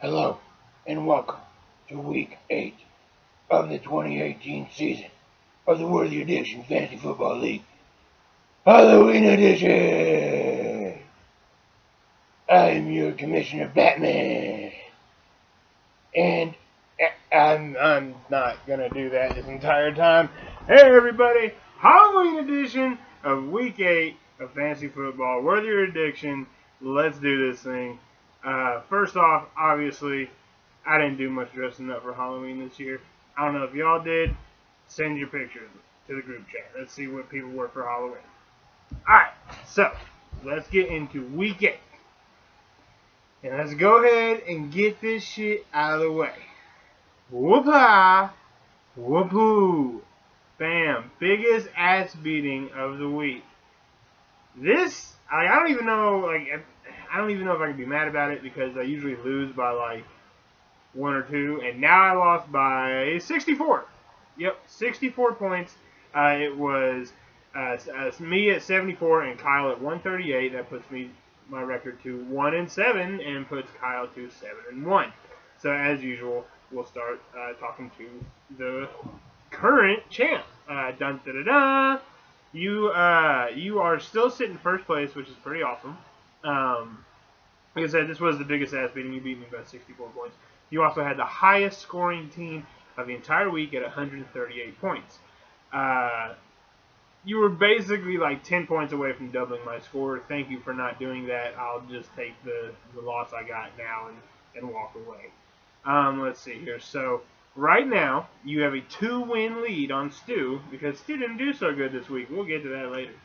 Hello, and welcome to Week 8 of the 2018 season of the Worthy Addiction Fantasy Football League Halloween Edition! I am your Commissioner Batman, and I'm not gonna do that this entire time. Hey everybody, Halloween Edition of Week 8 of Fantasy Football Worthy Addiction. Let's do this thing. First off, obviously, I didn't do much dressing up for Halloween this year. I don't know if y'all did. Send your pictures to the group chat. Let's see what people wore for Halloween. Alright, so let's get into Week 8. And let's go ahead and get this shit out of the way. Whoop-ah! Whoop-hoo! Bam! Biggest ass beating of the week. This, I don't even know, I don't even know if I can be mad about it because I usually lose by like 1 or 2, and now I lost by 64. Yep, 64 points. It was me at 74 and Kyle at 138. That puts my record to 1-7 and puts Kyle to 7-1. So as usual, we'll start talking to the current champ. Dun da da da. You are still sitting first place, which is pretty awesome. Like I said, this was the biggest ass beating. You beat me by 64 points. You also had the highest scoring team of the entire week at 138 points. You were basically like 10 points away from doubling my score. Thank you for not doing that. I'll just take the loss I got now and walk away. Let's see here. So right now, you have a 2-win lead on Stu because Stu didn't do so good this week. We'll get to that later.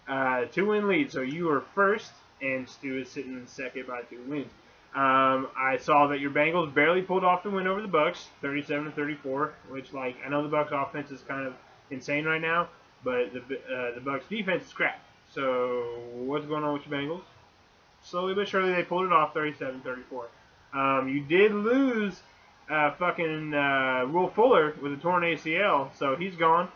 2-win lead. So you are first, and Stu is sitting in second by 2 wins. I saw that your Bengals barely pulled off the win over the Bucs, 37-34, which, like, I know the Bucs offense is kind of insane right now, but the Bucs defense is crap. So what's going on with your Bengals? Slowly but surely they pulled it off, 37-34. You did lose Will Fuller with a torn ACL, so he's gone.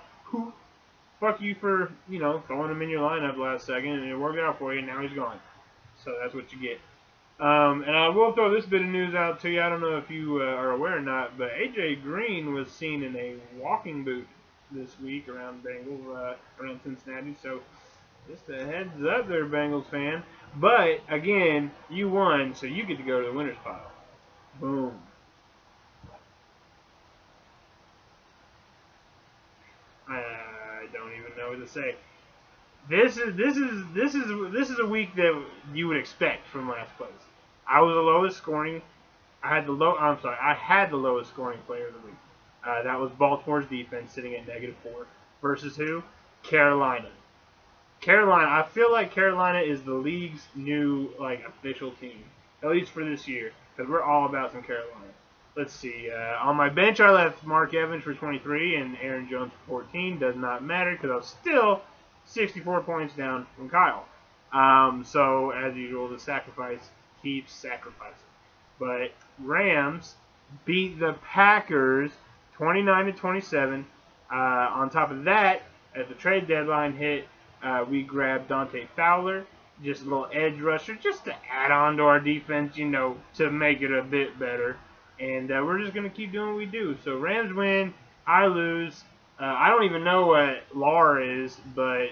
Fuck you for, throwing him in your lineup last second, and it worked out for you, and now he's gone. So that's what you get. And I will throw this bit of news out to you. I don't know if you are aware or not, but AJ Green was seen in a walking boot this week around around Cincinnati. So just a heads up there, Bengals fan. But again, you won, so you get to go to the winner's pile. Boom. I don't even know what to say. This is a week that you would expect from last place. I was the lowest scoring. I had the lowest scoring player of the week. That was Baltimore's defense sitting at -4 versus who? Carolina. I feel like Carolina is the league's new official team, at least for this year, because we're all about some Carolina. Let's see. On my bench, I left Mark Evans for 23 and Aaron Jones for 14. Does not matter because I was still 64 points down from Kyle. So, as usual, the sacrifice keeps sacrificing. But Rams beat the Packers 29-27. On top of that, at the trade deadline hit, we grabbed Dante Fowler, just a little edge rusher, just to add on to our defense, to make it a bit better. And we're just going to keep doing what we do. So Rams win, I lose. I don't even know what LAR is, but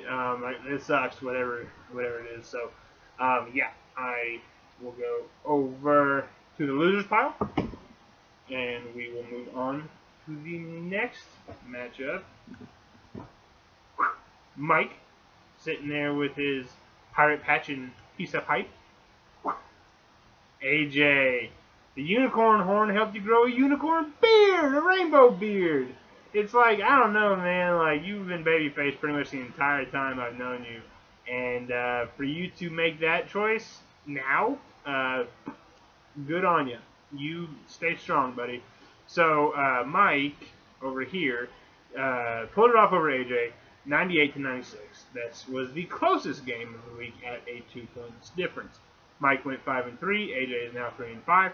it sucks, whatever it is. So, yeah, I will go over to the losers pile, and we will move on to the next matchup. Mike, sitting there with his pirate patch and piece of pipe. AJ, the unicorn horn helped you grow a unicorn beard, a rainbow beard. It's like, I don't know, man, like, you've been babyface pretty much the entire time I've known you. And for you to make that choice now, good on you. You stay strong, buddy. So, Mike, over here, pulled it off over AJ, 98-96. That was the closest game of the week at a 2 points difference. Mike went 5-3, AJ is now 3-5.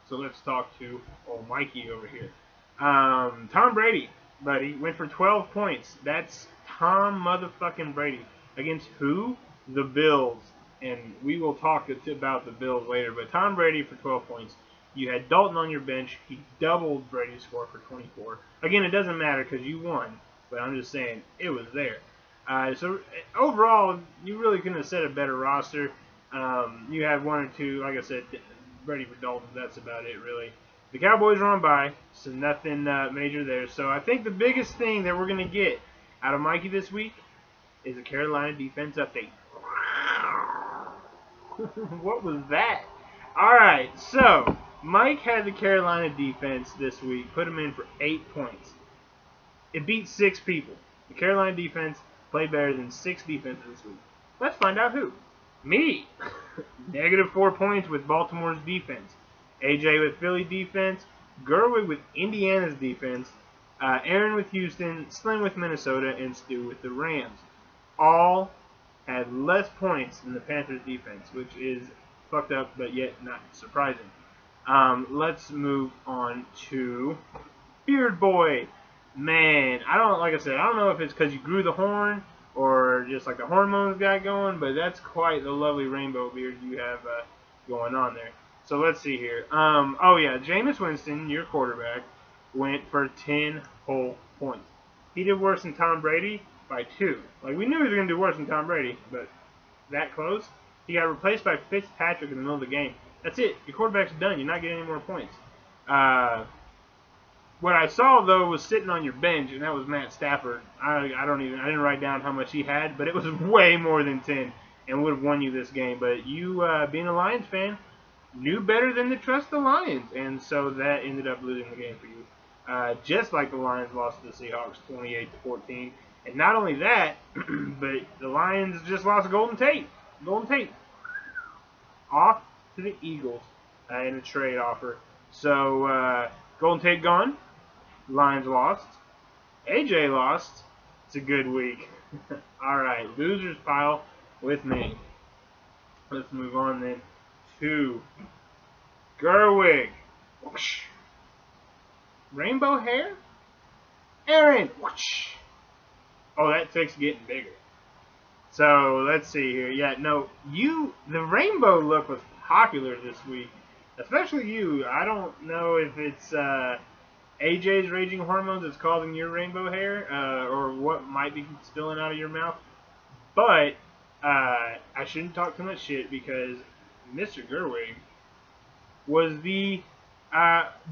So let's talk to old Mikey over here. Tom Brady, buddy, went for 12 points. That's Tom motherfucking Brady. Against who? The Bills. And we will talk about the Bills later. But Tom Brady for 12 points. You had Dalton on your bench. He doubled Brady's score for 24. Again, it doesn't matter because you won, but I'm just saying it was there. So overall, you really couldn't have set a better roster. You had one or two, like I said, Brady for Dalton. That's about it, really. The Cowboys are on bye, so nothing major there. So I think the biggest thing that we're going to get out of Mikey this week is a Carolina defense update. What was that? Alright, so Mike had the Carolina defense this week, put him in for 8 points. It beat 6 people. The Carolina defense played better than 6 defenses this week. Let's find out who. Me. Negative 4 points with Baltimore's defense. AJ with Philly defense. Gerwig with Indiana's defense. Aaron with Houston. Slim with Minnesota. And Stu with the Rams. All had less points than the Panthers defense, which is fucked up, but yet not surprising. Let's move on to Beard Boy. Man, like I said, I don't know if it's because you grew the horn or just like the hormones got going, but that's quite the lovely rainbow beard you have going on there. So let's see here. Oh yeah, Jameis Winston, your quarterback, went for 10 whole points. He did worse than Tom Brady by 2. Like, we knew he was going to do worse than Tom Brady, but that close. He got replaced by Fitzpatrick in the middle of the game. That's it. Your quarterback's done. You're not getting any more points. What I saw, though, was sitting on your bench, and that was Matt Stafford. I didn't write down how much he had, but it was way more than 10 and would have won you this game. But you, being a Lions fan, knew better than to trust the Lions, and so that ended up losing the game for you. Just like the Lions lost to the Seahawks 28-14. And not only that, but the Lions just lost Golden Tate. Golden Tate off to the Eagles in a trade offer. So Golden Tate gone. Lions lost. AJ lost. It's a good week. All right, losers pile with me. Let's move on then to Gerwig. Whoosh. Rainbow hair. Aaron. Whoosh. Oh, that tick's getting bigger. So, let's see here. Yeah, no, the rainbow look was popular this week. Especially you. I don't know if it's AJ's raging hormones that's causing your rainbow hair, or what might be spilling out of your mouth. But, I shouldn't talk too much shit because Mr. Gerwig was the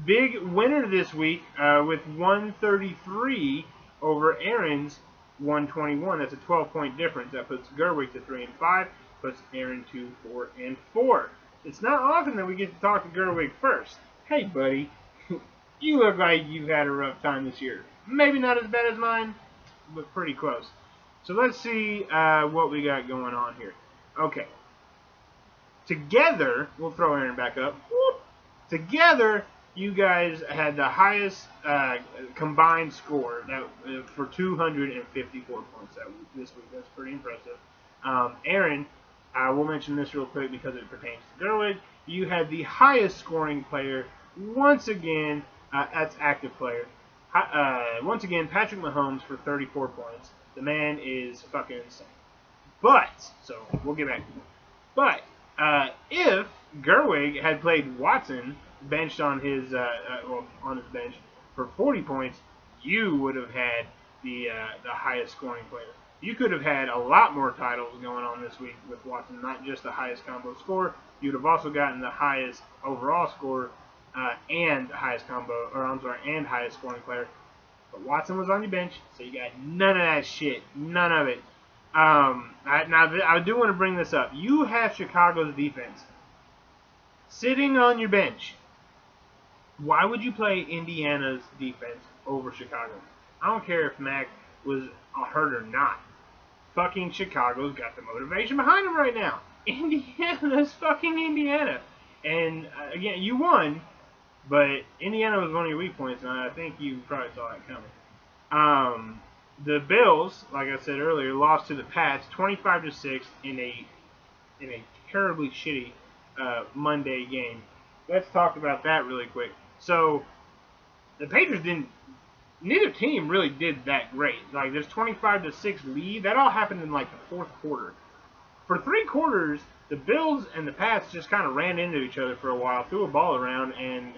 big winner this week with 133 over Aaron's 121. That's a 12-point difference. That puts Gerwig to 3-5, puts Aaron to 4-4. It's not often that we get to talk to Gerwig first. Hey, buddy, you look like you've had a rough time this year. Maybe not as bad as mine, but pretty close. So let's see what we got going on here. Okay. Together, we'll throw Aaron back up. Whoop. Together, you guys had the highest combined score for 254 points this week. That's pretty impressive. Aaron, we'll mention this real quick because it pertains to Gerwig. You had the highest scoring player once again. That's active player. Once again, Patrick Mahomes for 34 points. The man is fucking insane. But, so we'll get back to it. But if Gerwig had played Watson benched on his bench for 40 points, you would have had the highest scoring player. You could have had a lot more titles going on this week with Watson, not just the highest combo score. You'd have also gotten the highest overall score and highest and highest scoring player. But Watson was on your bench, so you got none of that shit. None of it. Now, I do want to bring this up. You have Chicago's defense sitting on your bench. Why would you play Indiana's defense over Chicago? I don't care if Mac was hurt or not. Fucking Chicago's got the motivation behind him right now. Indiana's fucking Indiana. And, again, you won, but Indiana was one of your weak points, and I think you probably saw that coming. The Bills, like I said earlier, lost to the Pats 25-6 in a terribly shitty Monday game. Let's talk about that really quick. So, the Patriots neither team really did that great. Like, there's 25-6 lead. That all happened in, like, the fourth quarter. For 3 quarters, the Bills and the Pats just kind of ran into each other for a while, threw a ball around, and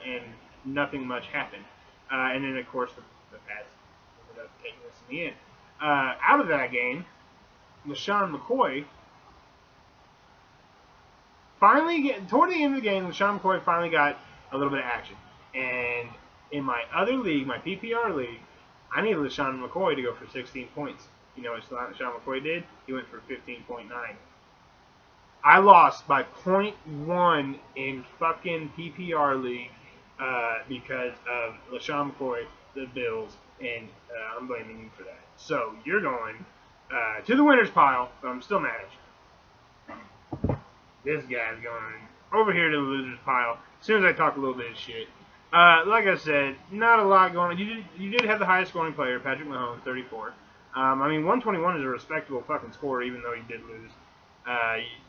nothing much happened. And then, of course, the Pats ended up taking this in the end. Out of that game, LeSean McCoy toward the end of the game, LeSean McCoy finally got a little bit of action. And in my other league, my PPR league, I needed LeSean McCoy to go for 16 points. You know what LeSean McCoy did? He went for 15.9. I lost by 0.1 in fucking PPR league because of LeSean McCoy, the Bills, and I'm blaming you for that. So you're going to the winner's pile, but I'm still mad at you. This guy's going over here to the loser's pile as soon as I talk a little bit of shit. Like I said, not a lot going on. You did have the highest scoring player, Patrick Mahomes, 34. I mean, 121 is a respectable fucking score, even though you did lose.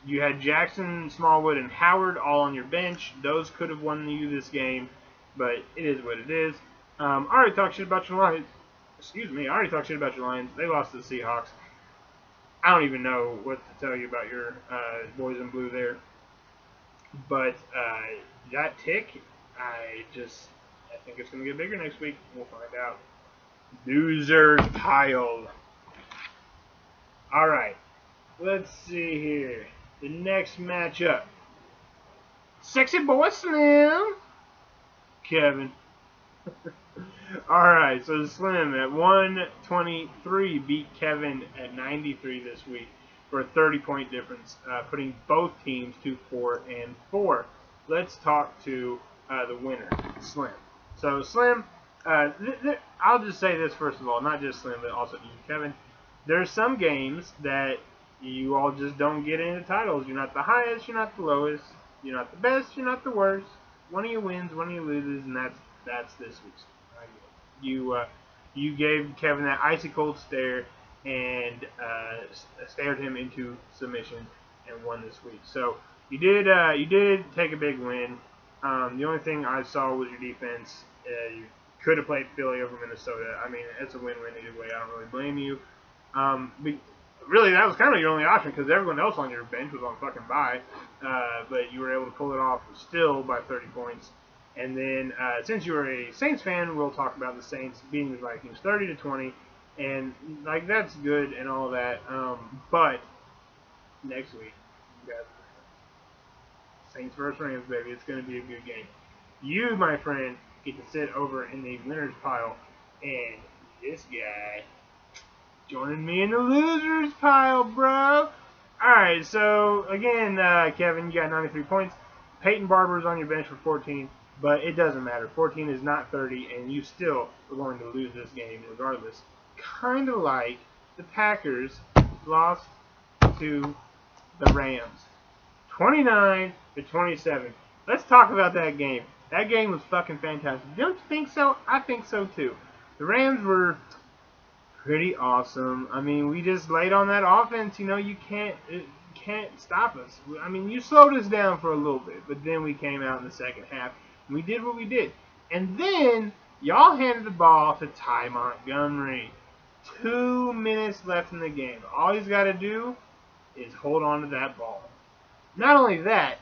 You had Jackson, Smallwood, and Howard all on your bench. Those could have won you this game, but it is what it is. I already talked shit about your Lions. Excuse me, I already talked shit about your Lions. They lost to the Seahawks. I don't even know what to tell you about your boys in blue there. But that tick, I think it's going to get bigger next week. We'll find out. Losers pile. Alright, let's see here. The next matchup. Sexy boy Slim. Kevin. Alright, so Slim at 123 beat Kevin at 93 this week for a 30-point difference, putting both teams to 4-4. Let's talk to the winner, Slim. So Slim, I'll just say this first of all, not just Slim, but also you, Kevin. There's some games that you all just don't get into titles. You're not the highest, you're not the lowest, you're not the best, you're not the worst. One of you wins, one of you loses, and that's this week's. You gave Kevin that icy cold stare and stared him into submission and won this week. So you did take a big win. The only thing I saw was your defense. You could have played Philly over Minnesota. I mean, it's a win-win either way. I don't really blame you. But really, that was kind of your only option because everyone else on your bench was on fucking bye. But you were able to pull it off still by 30 points. And then, since you're a Saints fan, we'll talk about the Saints beating the Vikings 30-20, and like that's good and all that. But next week, you got Saints versus Rams, baby. It's going to be a good game. You, my friend, get to sit over in the winners pile, and this guy joining me in the losers pile, bro. All right, so again, Kevin, you got 93 points. Peyton Barber's on your bench for 14. But it doesn't matter. 14 is not 30, and you still are going to lose this game regardless. Kind of like the Packers lost to the Rams. 29-27. Let's talk about that game. That game was fucking fantastic. Don't you think so? I think so too. The Rams were pretty awesome. I mean, we just laid on that offense. You know, you can't stop us. I mean, you slowed us down for a little bit, but then we came out in the second half. We did what we did. And then, y'all handed the ball to Ty Montgomery. 2 minutes left in the game. All he's got to do is hold on to that ball. Not only that,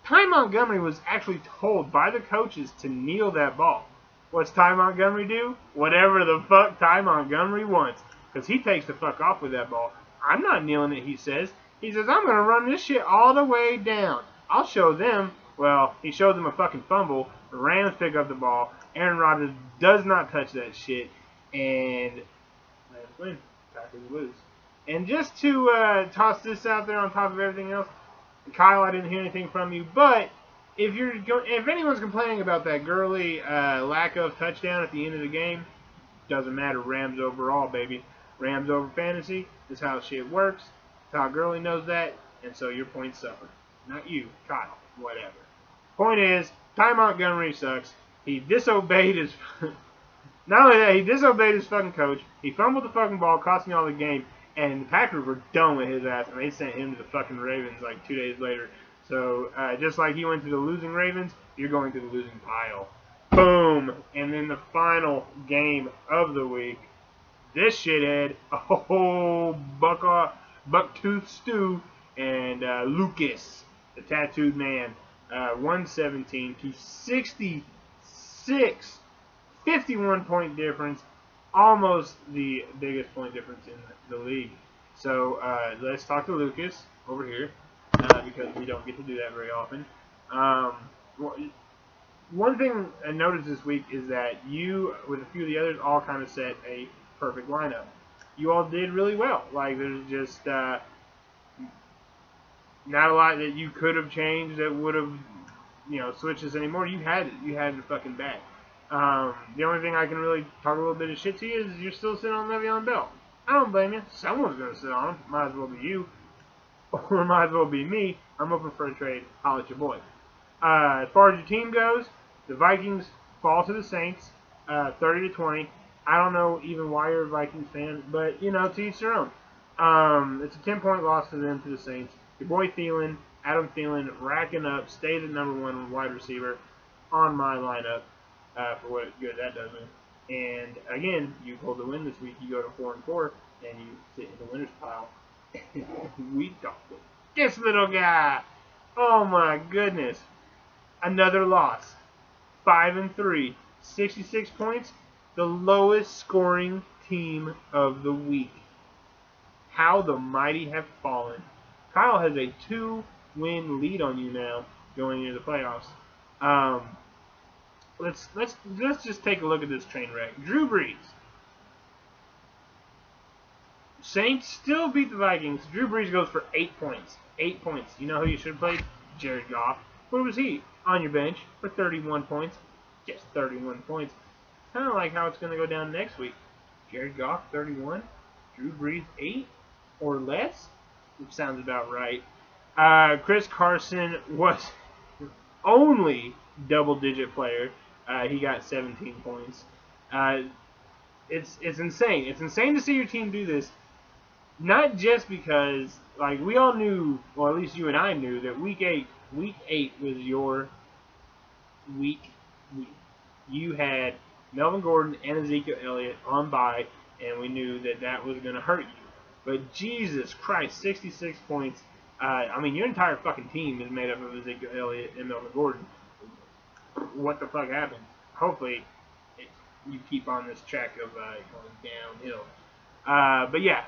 Ty Montgomery was actually told by the coaches to kneel that ball. What's Ty Montgomery do? Whatever the fuck Ty Montgomery wants. Because he takes the fuck off with that ball. I'm not kneeling it, he says. He says, I'm going to run this shit all the way down. I'll show them. Well, he showed them a fucking fumble. The Rams pick up the ball. Aaron Rodgers does not touch that shit. And Rams win. Packers lose. And just to toss this out there on top of everything else, Kyle, I didn't hear anything from you, but if anyone's complaining about that Gurley lack of touchdown at the end of the game, doesn't matter. Rams overall, baby. Rams over fantasy. This is how shit works. Todd Gurley knows that, and so your points suffer. Not you, Kyle. Whatever. Point is, Ty Montgomery sucks. He disobeyed his... Not only that, he disobeyed his fucking coach. He fumbled the fucking ball, costing all the game. And the Packers were done with his ass, and they sent him to the fucking Ravens like 2 days later. So, just like he went to the losing Ravens, you're going to the losing pile. Boom! And then the final game of the week. This shithead, bucktooth stew, and Lucas, the tattooed man, 117 to 66, 51-point difference, almost the biggest point difference in the league. So let's talk to Lucas over here because we don't get to do that very often. One thing I noticed this week is that you, with a few of the others, all kind of set a perfect lineup. You all did really well. Like, there's just not a lot that you could have changed that would have, switched this anymore. You had it. You had it fucking bad. The only thing I can really talk a little bit of shit to you is you're still sitting on Le'Veon Bell. I don't blame you. Someone's going to sit on him. Might as well be you. Or might as well be me. I'm open for a trade. Holla at your boy. As far as your team goes, the Vikings fall to the Saints, 30-20. I don't know even why you're a Vikings fan, but, to each their own. It's a 10-point loss to them, to the Saints. Your boy Thielen, Adam Thielen, racking up, stays at #1 wide receiver on my lineup for what good that does me. And, again, you pulled the win this week. You go to 4-4, and you sit in the winner's pile. We talked with this little guy. Oh, my goodness. Another loss. 5-3, 66 points, the lowest scoring team of the week. How the mighty have fallen. Kyle has a 2-win lead on you now going into the playoffs. Let's just take a look at this train wreck. Drew Brees. Saints still beat the Vikings. Drew Brees goes for 8 points. 8 points. You know who you should have played? Jared Goff. Where was he? On your bench for 31 points. Just 31 points. Kind of like how it's going to go down next week. Jared Goff, 31. Drew Brees, 8 or less. Which sounds about right. Chris Carson was only double-digit player. He got 17 points. It's insane. It's insane to see your team do this. Not just because, like, we all knew, or at least you and I knew, that Week 8 was your week. You had Melvin Gordon and Ezekiel Elliott on bye, and we knew that was going to hurt you. But Jesus Christ, 66 points. I mean, your entire fucking team is made up of Ezekiel Elliott and Melvin Gordon. What the fuck happened? Hopefully, you keep on this track of going downhill. But yeah,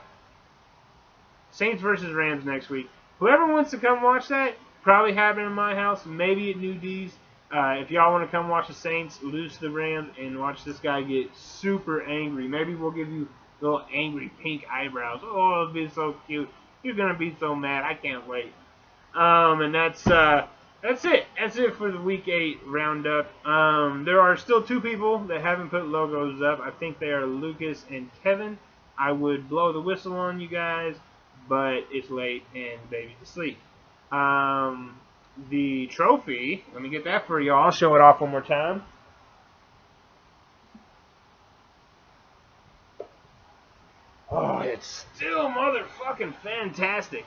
Saints versus Rams next week. Whoever wants to come watch that, probably have it in my house, maybe at New D's. If y'all want to come watch the Saints lose to the Rams and watch this guy get super angry, maybe we'll give you little angry pink eyebrows. Oh, it'll be so cute. You're going to be so mad. I can't wait. And that's it. That's it for the Week 8 roundup. There are still 2 people that haven't put logos up. I think they are Lucas and Kevin. I would blow the whistle on you guys, but it's late and baby's asleep. The trophy, let me get that for y'all. I'll show it off one more time. Oh, it's still motherfucking fantastic.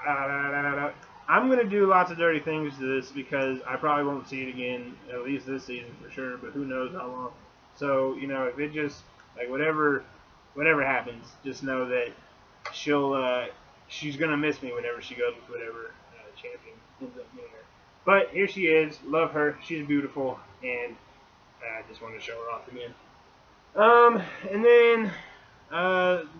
I'm going to do lots of dirty things to this because I probably won't see it again, at least this season for sure, but who knows how long. So, if it just, like, whatever happens, just know that she's going to miss me whenever she goes with whatever champion ends up being her. But here she is. Love her. She's beautiful, and I just wanted to show her off again. And then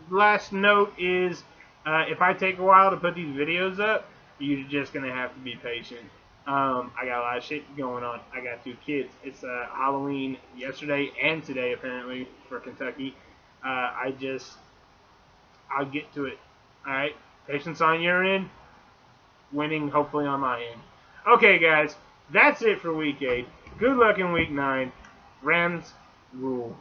last note is if I take a while to put these videos up, you're just going to have to be patient. I got a lot of shit going on. I got 2 kids. It's Halloween yesterday and today, apparently, for Kentucky. I'll get to it. Alright? Patience on your end. Winning, hopefully, on my end. Okay, guys. That's it for Week 8. Good luck in Week 9. Rams rule.